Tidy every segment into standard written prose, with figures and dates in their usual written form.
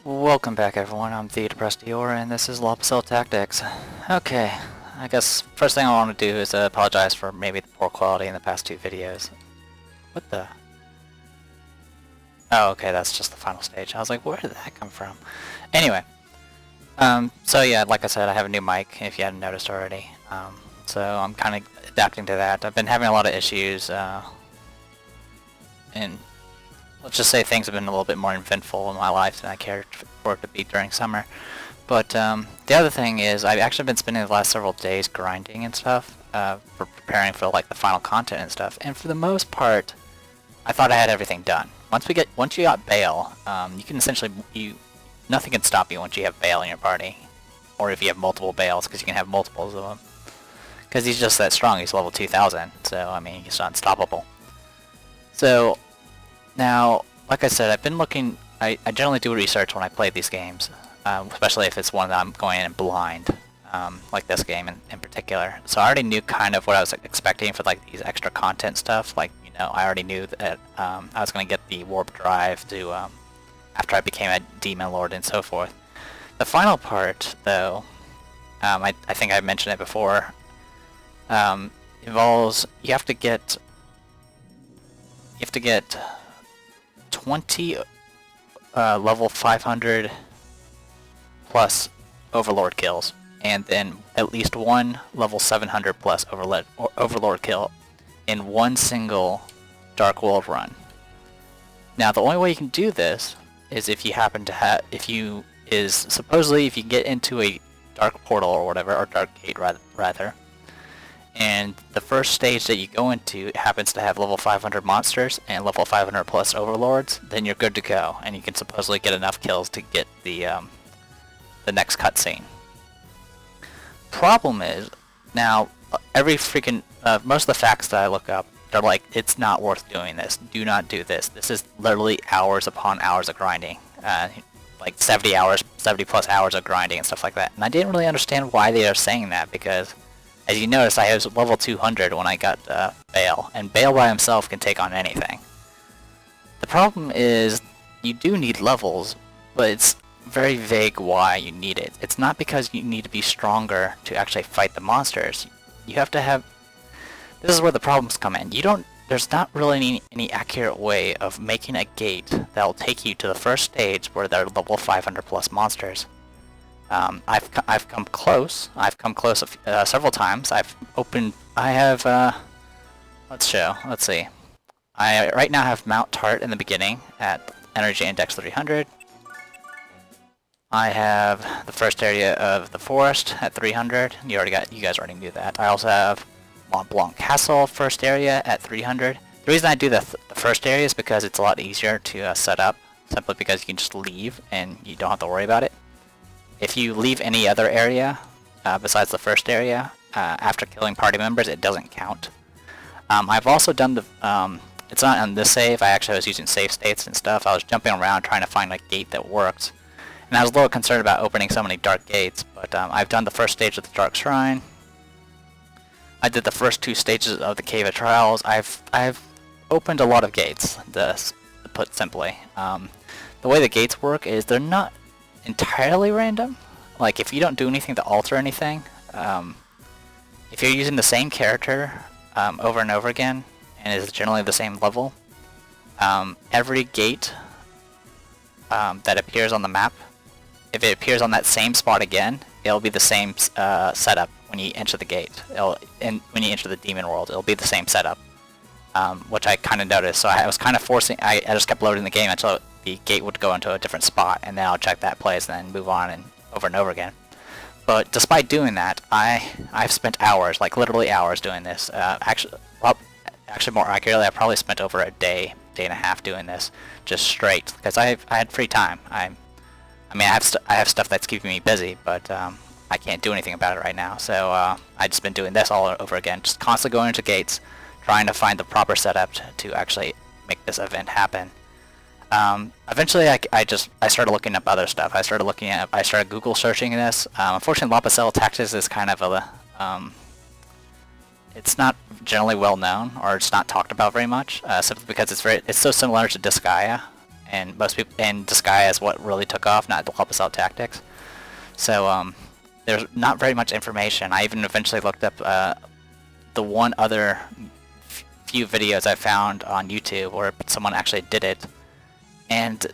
Welcome back everyone, I'm the Depressed Dior and this is Pucelle Tactics. Okay, I guess first thing I want to do is apologize for maybe the poor quality in the past two videos. What the? Oh, okay, that's just the final stage. I was like, where did that come from? Anyway, so yeah, like I said, I have a new mic, if you hadn't noticed already. So I'm kind of adapting to that. I've been having a lot of issues, and let's just say things have been a little bit more eventful in my life than I cared for it to be during summer. But the other thing is I've actually been spending the last several days grinding and stuff, for preparing for like the final content and stuff. And for the most part, I thought I had everything done. Once you got Bale, you can essentially nothing can stop you once you have Bale in your party, or if you have multiple Bales, because you can have multiples of them. Because he's just that strong. He's level 2000, so I mean he's unstoppable. So now, like I said, I've been looking. I generally do research when I play these games, especially if it's one that I'm going in blind, like this game in particular. So I already knew kind of what I was expecting for like these extra content stuff. Like, you know, I already knew that I was going to get the warp drive to after I became a Demon Lord and so forth. The final part, though, I think I mentioned it before, involves you have to get 20 level 500 plus Overlord kills, and then at least one level 700 plus Overlord kill in one single Dark World run. Now, the only way you can do this is if you happen to have, supposedly if you get into a Dark Portal or whatever, or Dark Gate rather, and the first stage that you go into happens to have level 500 monsters and level 500 plus Overlords, then you're good to go, and you can supposedly get enough kills to get the next cutscene. Problem is, now every freaking most of the facts that I look up, they're like, it's not worth doing this. Do not do this. This is literally hours upon hours of grinding, like 70 plus hours of grinding and stuff like that. And I didn't really understand why they are saying that, because as you notice, I was level 200 when I got Bale, and Bale by himself can take on anything. The problem is, you do need levels, but it's very vague why you need it. It's not because you need to be stronger to actually fight the monsters. You have to have... This is where the problems come in. There's not really any accurate way of making a gate that will take you to the first stage where there are level 500 plus monsters. I've come close. I've come close several times. Let's see. I right now have Mount Tart in the beginning at Energy Index 300. I have the first area of the forest at 300. You guys already knew that. I also have Mont Blanc Castle first area at 300. The reason I do the first area is because it's a lot easier to set up, simply because you can just leave and you don't have to worry about it. If you leave any other area besides the first area after killing party members, it doesn't count. I've also done the... it's not on this save. I actually was using save states and stuff. I was jumping around trying to find a gate that worked. And I was a little concerned about opening so many dark gates, but I've done the first stage of the Dark Shrine. I did the first two stages of the Cave of Trials. I've opened a lot of gates, to put simply. The way the gates work is they're not entirely random. Like, if you don't do anything to alter anything, if you're using the same character over and over again, and is generally the same level, every gate that appears on the map, if it appears on that same spot again, it'll be the same setup when you enter the gate. When you enter the Demon World, it'll be the same setup, which I kind of noticed. So I was kind of forcing. I just kept loading the game until the gate would go into a different spot, and then I'll check that place and then move on and over again. But despite doing that, I've spent hours, like literally hours, doing this. Actually more accurately, I probably spent over a day and a half doing this, just straight, because I had free time. I have stuff that's keeping me busy, but I can't do anything about it right now. So I've just been doing this all over again, just constantly going into gates, trying to find the proper setup to actually make this event happen. Eventually, I started looking up other stuff. I started Google searching this. Unfortunately, Pucelle Tactics is kind of it's not generally well known, or it's not talked about very much, simply because it's so similar to Disgaea, and most people, and Disguise is what really took off, not the Pucelle tactics. So there's not very much information. I even eventually looked up the one other few videos I found on YouTube where someone actually did it, and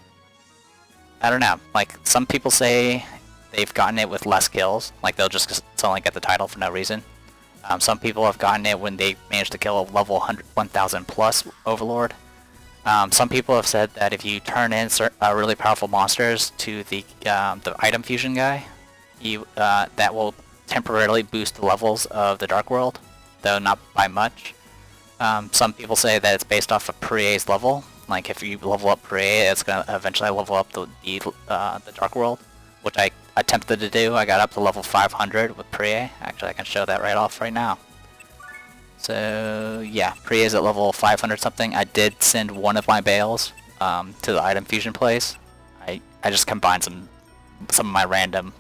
I don't know, like some people say they've gotten it with less kills, like they'll just suddenly get the title for no reason. Some people have gotten it when they managed to kill a level 1000 plus Overlord. Some people have said that if you turn in really powerful monsters to the item fusion guy, that will temporarily boost the levels of the Dark World, though not by much. Some people say that it's based off of Prie's level. Like if you level up Prie, it's gonna eventually level up the Dark World, which I attempted to do. I got up to level 500 with Prie. Actually, I can show that right off right now. So yeah, Prie is at level 500 something. I did send one of my bales to the item fusion place. I just combined some of my random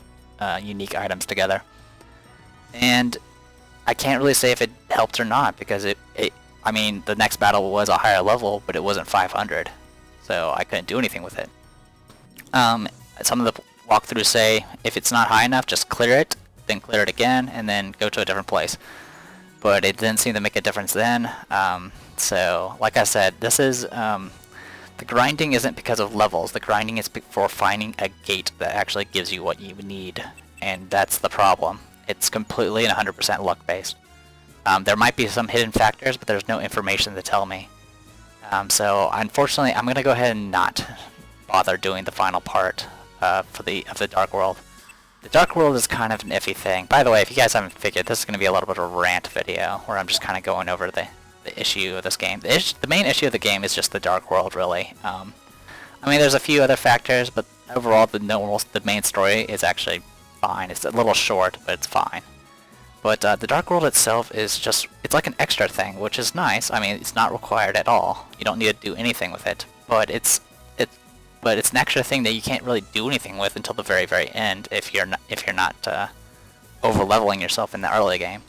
unique items together, and I can't really say if it helped or not because I mean, the next battle was a higher level, but it wasn't 500, so I couldn't do anything with it. Some of the walkthroughs say if it's not high enough, just clear it, then clear it again, and then go to a different place. But it didn't seem to make a difference then. So, like I said, this is the grinding isn't because of levels. The grinding is for finding a gate that actually gives you what you need, and that's the problem. It's completely and 100% luck based. There might be some hidden factors, but there's no information to tell me. So unfortunately, I'm gonna go ahead and not bother doing the final part of the Dark World. The Dark World is kind of an iffy thing. By the way, if you guys haven't figured, this is gonna be a little bit of a rant video where I'm just kind of going over the issue of this game. The main issue of the game is just the Dark World, really. I mean, there's a few other factors, but overall, the main story is actually fine. It's a little short, but it's fine. But the Dark World itself is just, it's like an extra thing, which is nice. I mean, it's not required at all. You don't need to do anything with it. But it's an extra thing that you can't really do anything with until the very, very end if you're not over leveling yourself in the early game.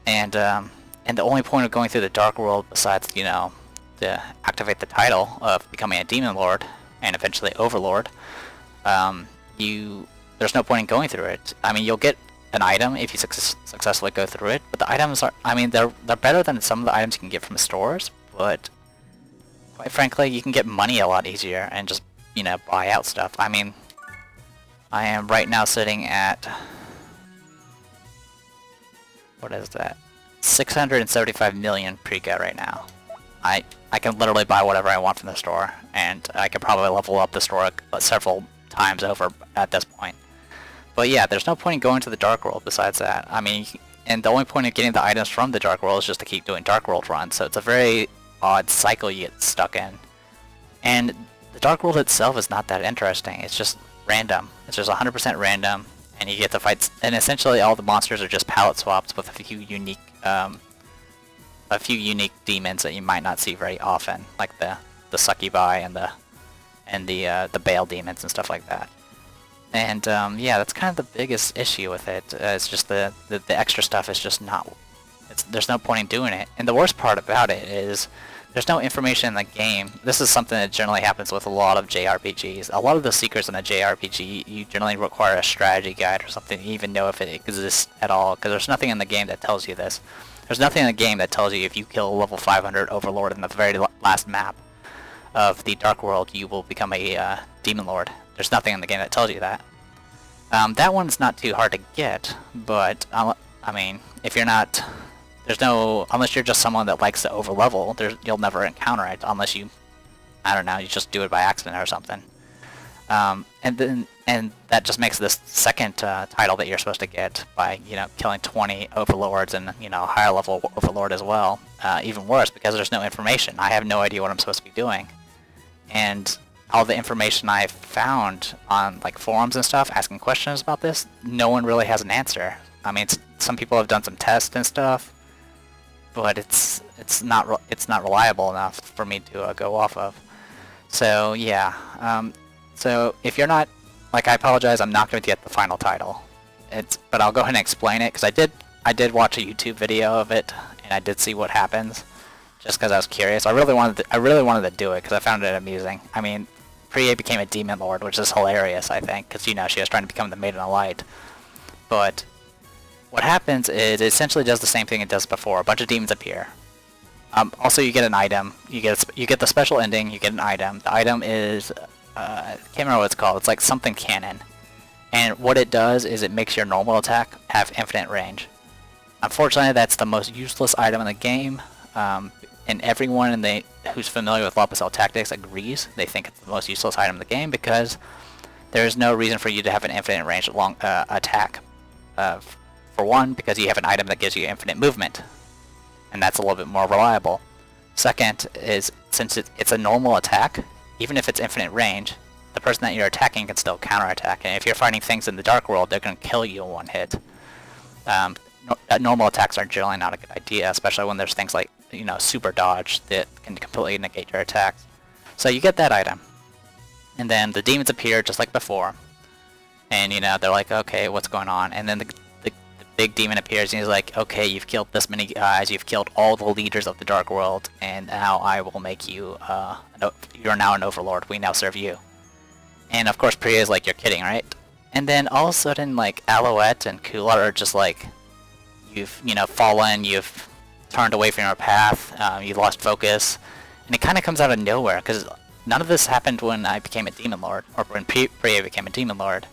And the only point of going through the Dark World, besides, you know, to activate the title of becoming a Demon Lord and eventually Overlord, there's no point in going through it. I mean, you'll get an item if you successfully go through it, but the items are, I mean, they're better than some of the items you can get from stores, but quite frankly, you can get money a lot easier and just, you know, buy out stuff. I mean, I am right now sitting at, what is that? 675 million pre-go right now. I can literally buy whatever I want from the store, and I could probably level up the store several times over at this point. But yeah, there's no point in going to the Dark World besides that. I mean, and the only point of getting the items from the Dark World is just to keep doing Dark World runs, so it's a very odd cycle you get stuck in. And the Dark World itself is not that interesting. It's just random. It's just 100% random, and you get to fight, and essentially all the monsters are just palette swaps with a few unique demons that you might not see very often, like the succubi and the Bale demons and stuff like that. And yeah, that's kind of the biggest issue with it. It's just the extra stuff is just not. There's no point in doing it. And the worst part about it is there's no information in the game. This is something that generally happens with a lot of JRPGs. A lot of the secrets in a JRPG, you generally require a strategy guide or something to even know if it exists at all, because there's nothing in the game that tells you this. There's nothing in the game that tells you if you kill a level 500 Overlord in the very last map of the Dark World, you will become a Demon Lord. There's nothing in the game that tells you that. That one's not too hard to get, but I mean, if you're not, unless you're just someone that likes to overlevel, you'll never encounter it unless you, I don't know, you just do it by accident or something. And that just makes this second title that you're supposed to get by, you know, killing 20 Overlords and, you know, higher level Overlord as well, even worse because there's no information. I have no idea what I'm supposed to be doing. And all the information I've found on like forums and stuff asking questions about this, no one really has an answer. I mean, some people have done some tests and stuff, but it's not reliable enough for me to go off of. So yeah, so if you're not, like, I apologize, I'm not going to get the final title. But I'll go ahead and explain it because I did watch a YouTube video of it and I did see what happens, just because I was curious. I really wanted to do it because I found it amusing. I mean, Priya became a Demon Lord, which is hilarious, I think, because, you know, she was trying to become the Maiden of Light. But what happens is it essentially does the same thing it does before. A bunch of demons appear. Also, you get an item. You get the special ending. You get an item. The item is I can't remember what it's called. It's like something cannon. And what it does is it makes your normal attack have infinite range. Unfortunately, that's the most useless item in the game. And everyone who's familiar with Pucelle tactics agrees. They think it's the most useless item in the game because there's no reason for you to have an infinite range long attack. For one, because you have an item that gives you infinite movement, and that's a little bit more reliable. Second is, since it's a normal attack, even if it's infinite range, the person that you're attacking can still counterattack, and if you're fighting things in the Dark World, they're going to kill you in one hit. Normal attacks are generally not a good idea, especially when there's things like, you know, super dodge that can completely negate your attacks. So you get that item, and then the demons appear just like before, and, you know, they're like, okay, what's going on? And then the big demon appears and he's like, okay, you've killed this many guys, you've killed all the leaders of the Dark World, and now I will make you, you're now an Overlord, we now serve you. And of course Priya is like, you're kidding, right? And then all of a sudden, like, Alouette and Kula are just like, you've, you know, fallen, you've turned away from your path, you've lost focus, and it kind of comes out of nowhere, because none of this happened when I became a Demon Lord, or when Priya became a Demon Lord.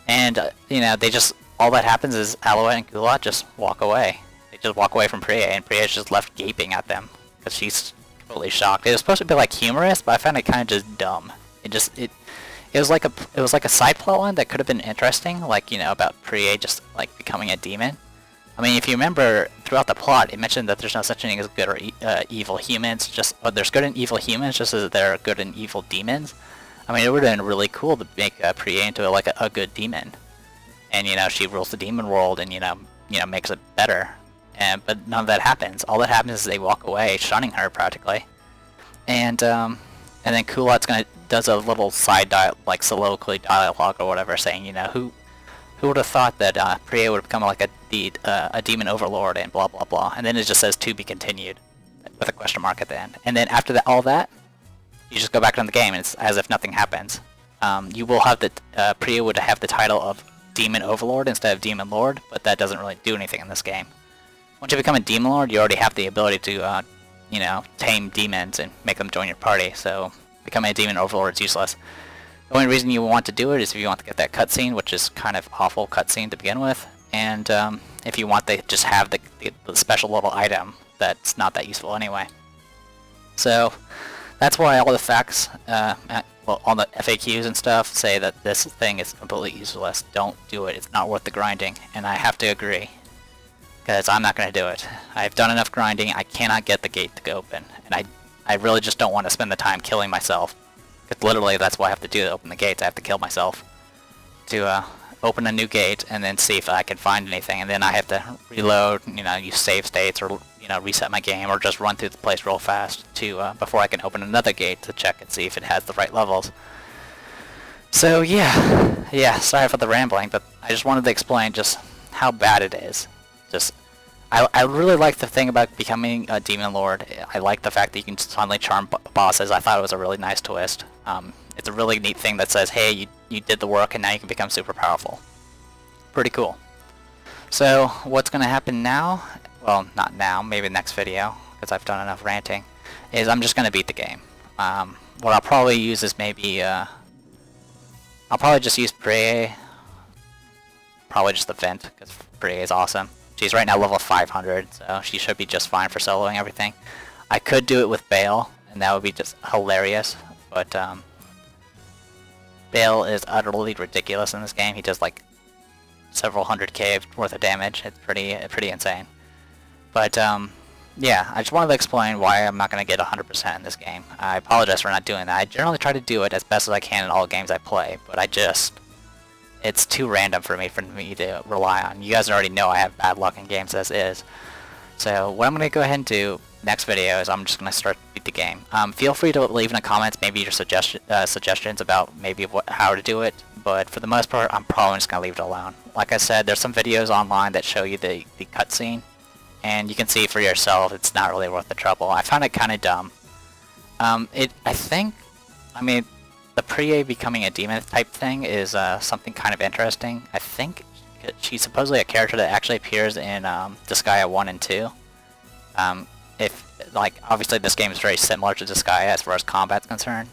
And, you know, they just, all that happens is Alouette and Kula just walk away. They just walk away from Priya, and Priya's just left gaping at them, because she's completely shocked. It was supposed to be, like, humorous, but I found it kind of just dumb. It was like a side plot one that could have been interesting, like, you know, about Priya just, like, becoming a demon. I mean, if you remember, throughout the plot, it mentioned that there's no such thing as good or evil humans, just, there's good and evil humans, just as there are good and evil demons. I mean, it would have been really cool to make Priya into, like, a good demon. And, you know, she rules the demon world and, you know, makes it better. But none of that happens. All that happens is they walk away, shunning her, practically. And then Kulat's does a little side like soliloquy dialogue or whatever, saying, you know, who would have thought that Priya would become like a Demon Overlord and blah blah blah, and then it just says to be continued with a question mark at the end. And then after that, all that, you just go back to the game and it's as if nothing happens. You will have Priya would have the title of Demon Overlord instead of Demon Lord, but that doesn't really do anything in this game. Once you become a Demon Lord, you already have the ability to you know, tame demons and make them join your party, so becoming a Demon Overlord is useless. The only reason you want to do it is if you want to get that cutscene, which is kind of awful cutscene to begin with, and if you want to just have the special little item that's not that useful anyway. So that's why all the facts, well, all the FAQs and stuff say that this thing is completely useless. Don't do it. It's not worth the grinding, and I have to agree, because I'm not going to do it. I've done enough grinding. I cannot get the gate to open, and I really just don't want to spend the time killing myself. Because literally that's what I have to do to open the gates. I have to kill myself to open a new gate and then see if I can find anything. And then I have to reload, you know, use save states or, you know, reset my game or just run through the place real fast to before I can open another gate to check and see if it has the right levels. So yeah, sorry for the rambling, but I just wanted to explain just how bad it is. Just I really like the thing about becoming a Demon Lord. I like the fact that you can suddenly charm bosses. I thought it was a really nice twist. It's a really neat thing that says, hey, you did the work and now you can become super powerful. Pretty cool. So what's going to happen now? Well, not now, maybe next video, because I've done enough ranting, is I'm just going to beat the game. What I'll probably use is maybe, I'll probably just use Priya. Probably just the Vent, because Priya is awesome. She's right now level 500, so she should be just fine for soloing everything. I could do it with Bale, and that would be just hilarious, but Bale is utterly ridiculous in this game. He does like several hundred K worth of damage. It's pretty insane. But yeah, I just wanted to explain why I'm not going to get 100% in this game. I apologize for not doing that. I generally try to do it as best as I can in all games I play, but it's too random for me to rely on. You guys already know I have bad luck in games as is. So what I'm going to go ahead and do next video is I'm just going to start to beat the game. Feel free to leave in the comments maybe your suggestions about maybe how to do it, but for the most part I'm probably just going to leave it alone. Like I said, there's some videos online that show you the cutscene, and you can see for yourself it's not really worth the trouble. I found it kind of dumb. I mean, the Prie becoming a demon type thing is something kind of interesting. I think she's supposedly a character that actually appears in Disgaea 1 and 2. Obviously this game is very similar to Disgaea as far as combat's concerned.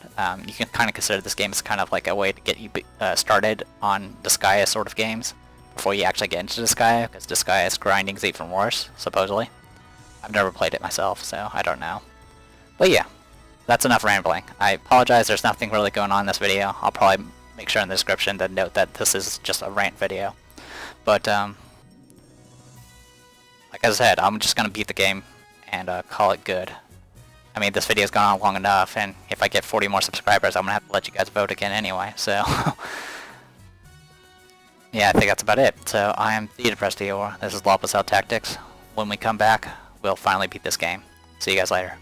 You can kind of consider this game as kind of like a way to get you started on Disgaea sort of games before you actually get into Disgaea, because Disgaea's grinding is even worse, supposedly. I've never played it myself, so I don't know. But yeah, that's enough rambling. I apologize, there's nothing really going on in this video. I'll probably make sure in the description to note that this is just a rant video. But, like I said, I'm just gonna beat the game and call it good. I mean, this video's gone on long enough, and if I get 40 more subscribers, I'm gonna have to let you guys vote again anyway, so... yeah, I think that's about it. So, I am the Depressed Eeyore. This is Pucelle Tactics. When we come back, we'll finally beat this game. See you guys later.